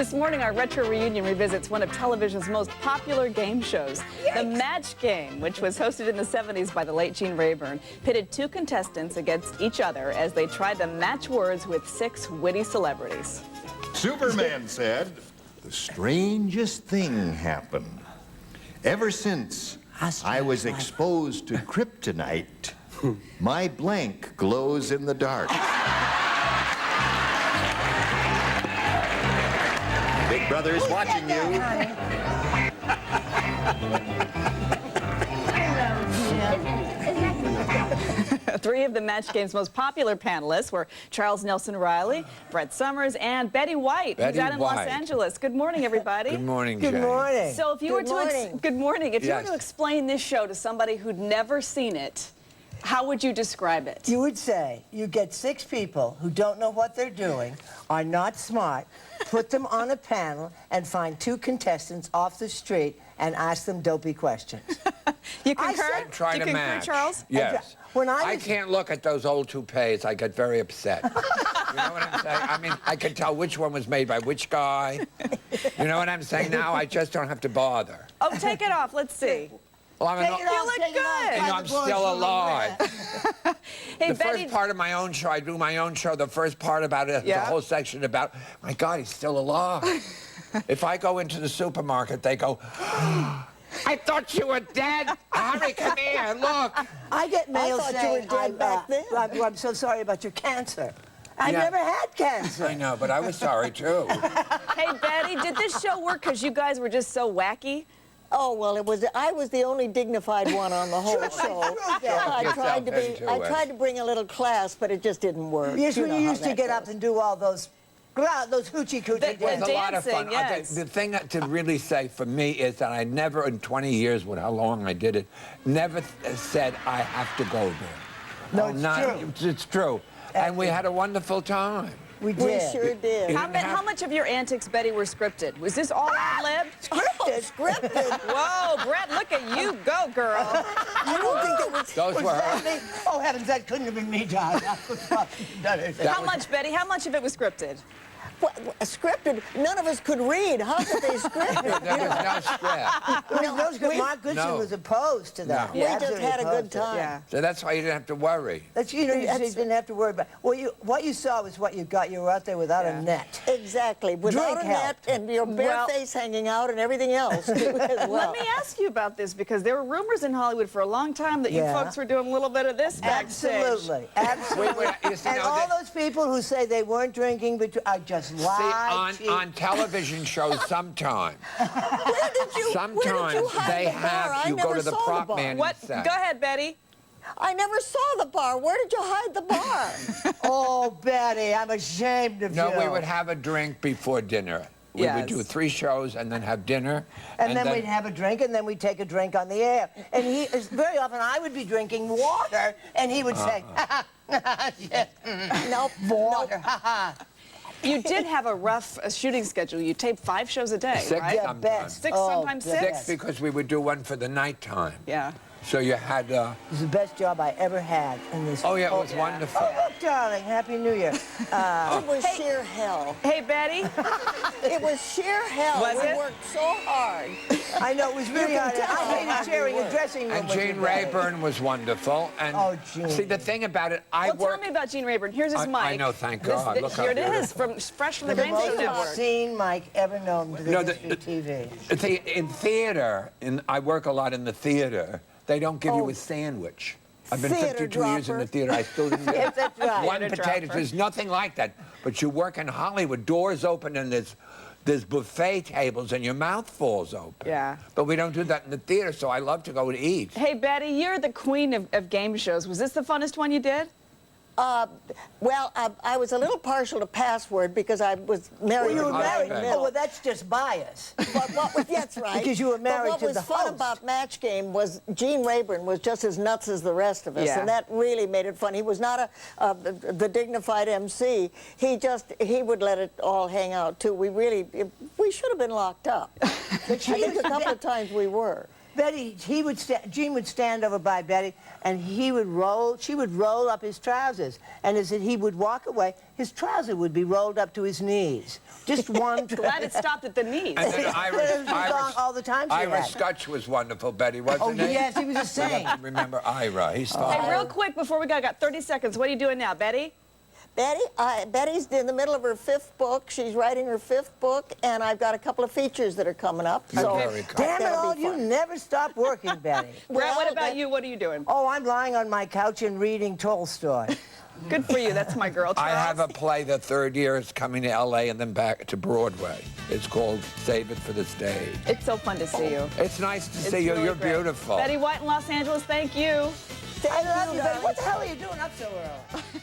This morning, our Retro Reunion revisits one of television's most popular game shows. Yikes. The Match Game, which was hosted in the 70s by the late Gene Rayburn, pitted two contestants against each other as they tried to match words with 6 witty celebrities. Superman said, "The strangest thing happened. Ever since I was exposed to kryptonite, my blank glows in the dark." Big Brother is watching you. Three of the Match Game's most popular panelists were Charles Nelson Riley, Brett Somers, and Betty White, who's out in Los Angeles. Good morning, everybody. Good morning, Jane. Good morning. So if you were to good morning. If you were to explain this show to somebody who'd never seen it, how would you describe it? You would say you get 6 people who don't know what they're doing, are not smart, put them on a panel, and find 2 contestants off the street and ask them dopey questions. You concur? Try you to concur, match. Charles? Yes. When I can't look at those old toupees. I get very upset. You know what I'm saying? I mean, I can tell which one was made by which guy. You know what I'm saying? Now I just don't have to bother. Oh, take it off. Let's see. Well, I'm You look good. You know, I'm still alive. Hey, The Betty, first part of my own show, I do my own show. The first part about it, the whole section about, my God, he's still alive. If I go into the supermarket, they go, I thought you were dead. Hurry, come here, look. I get mail thought you saying, were dead back then. I'm so sorry about your cancer. I never had cancer. I know, but I was sorry, too. hey, Betty, did this show work because you guys were just so wacky? Oh, well, I was the only dignified one on the whole show. I tried to bring a little class, but it just didn't work. Yes, when you used to get up and do all those hoochie coochie It was a lot of fun. Dancing, yes. The thing to really say for me is that I never, in 20 years, with how long I did it, never said I have to go there. No, it's true. It's true. And we had a wonderful time. We did. We sure did. How much of your antics, Betty, were scripted? Was this all ad-lib? Scripted. Whoa, Brett, look at you go, girl. I don't think it was... Those were her. Oh, heavens, that couldn't have been me, John. How much, Betty? How much of it was scripted? What, scripted? None of us could read. How could they script it? There was no script. Mark Goodson was opposed to that. No. We just had a good time. Yeah. So that's why you didn't have to worry. That's, you didn't have to worry about. Well, what you saw was what you got. You were out there without a net. Exactly. Without a net and your bare face hanging out and everything else. As well. Let me ask you about this, because there were rumors in Hollywood for a long time that you folks were doing a little bit of this backstage. Absolutely. Absolutely. And all those people who say they weren't drinking but are just lying. See, on television shows sometimes. Where did you hide the bar? I you go never to the saw prop bar. man. What? Go ahead, Betty. I never saw the bar. Where did you hide the bar? Oh, Betty, I'm ashamed of you. No, we would have a drink before dinner. We would do 3 shows and then have dinner. And then we'd have a drink, and then we'd take a drink on the air. And very often I would be drinking water, and he would say, Nope. water, You did have a rough shooting schedule. You taped 5 shows a day, 6 right? Yeah, sometimes. best. 6, sometimes 6. 6 because we would do one for the nighttime. Yeah. So you had... It was the best job I ever had in this. Oh, yeah, it was wonderful. Oh, look, darling, Happy New Year. It was sheer hell. Hey, Betty. It was sheer hell. Was we it? worked so hard. I know, it was really hard. I hated sharing a dressing room And with Gene you, Betty. Rayburn was wonderful. And Oh, Gene. see, the thing about it, I Well, tell worked... me about Gene Rayburn. Here's his mic. I know, thank God. Look how here it is, beautiful. fresh from the The Rainbow most Network. obscene Mike ever known to the No, history of TV. See, in theater, I work a lot in the theater, they don't give you a sandwich. I've been Theater 52 years in the theater. I still didn't Yes, get that's right. one Theater potato. dropper. There's nothing like that. But you work in Hollywood, doors open and there's buffet tables and your mouth falls open. Yeah. But we don't do that in the theater, so I love to go to eat. Hey, Betty, you're the queen of game shows. Was this the funnest one you did? Well, I was a little partial to Password because I was married. You were to married. Larry Oh, Mill. well, that's just bias. But what was, that's right. Because you were married but to what the was fun host. about Match Game was Gene Rayburn was just as nuts as the rest of us, Yeah. and that really made it fun. He was not the dignified MC. He would let it all hang out too. We should have been locked up. I think a couple of times we were. Betty, Gene would stand over by Betty, and she would roll up his trousers. And as he would walk away, his trouser would be rolled up to his knees. Just one. Glad it stopped at the knees. And then all the time. Ira Scutch was wonderful, Betty, wasn't he? Yes, he was a saint. Remember Ira? He's fine. Hey, real quick before we go, I got 30 seconds. What are you doing now, Betty? Betty's in the middle of her 5th book. She's writing her 5th book, and I've got a couple of features that are coming up. So Very cool. Damn it all, you never stop working, Betty. Brad, what about you? What are you doing? Oh, I'm lying on my couch and reading Tolstoy. Good for you. That's my girl. I Charles? have a play the 3rd year. It's coming to L.A. and then back to Broadway. It's called Save It for the Stage. It's so fun to see you. It's nice to It's see you. really You're great. beautiful. Betty White in Los Angeles, thank you. I love you, Betty. What the hell are you doing up so early?